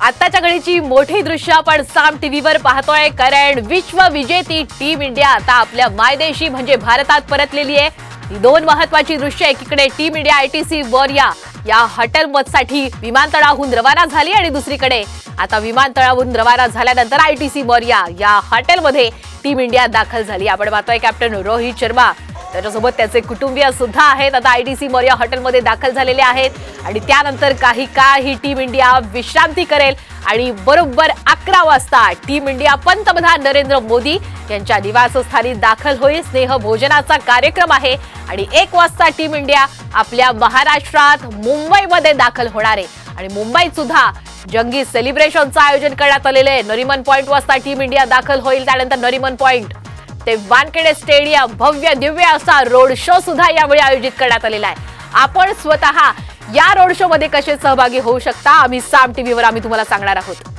आत्ताच्या घडीची मोठी दृश्य आपण साम टीव्हीवर पाहतोय, कारण विश्व विजेती टीम इंडिया आता आपल्या मायदेशी म्हणजे भारतात परतलेली आहे। ही दोन महत्त्वाची दृश्य, एकीकडे टीम इंडिया आयटीसी वॉरिया या हॉटेलमध्ये विमानतळावरून रवाना झाली आणि दुसरीकडे आता विमानतळावरून रवाना झाल्यानंतर आयटीसी वॉरिया या हॉटेलमध्ये टीम इंडिया दाखल झाली। आपण पाहतोय कॅप्टन रोहित शर्मा, त्याच्यासोबत त्याचे कुटुंबीय सुद्धा आहेत, आता आयटीसी वॉरिया हॉटेलमध्ये दाखल झालेले आहेत आणि त्यानंतर काही काळ ही टीम इंडिया विश्रांती करेल आणि बरोबर 11 वाजता टीम इंडिया पंतप्रधान नरेंद्र मोदी यांच्या निवासस्थानी दाखल होईल। स्नेह भोजनाचा कार्यक्रम आहे आणि 1 वाजता टीम इंडिया आपल्या महाराष्ट्रात मुंबईमध्ये दाखल होणार आहे आणि मुंबईत सुद्धा जंगी सेलिब्रेशनचं आयोजन करण्यात आलेले आहे। नरिमन पॉइंट वाजता टीम इंडिया दाखल होईल, त्यानंतर नरिमन पॉइंट ते वानखेडे स्टेडियम भव्य दिव्य असा रोड शो सुद्धा यावेळी आयोजित करण्यात आलेला आहे। आपण स्वतः या रोड शो मध्ये कसे सहभागी होऊ शकता, आम्ही साम टीव्हीवर तुम्हाला सांगणार आहोत।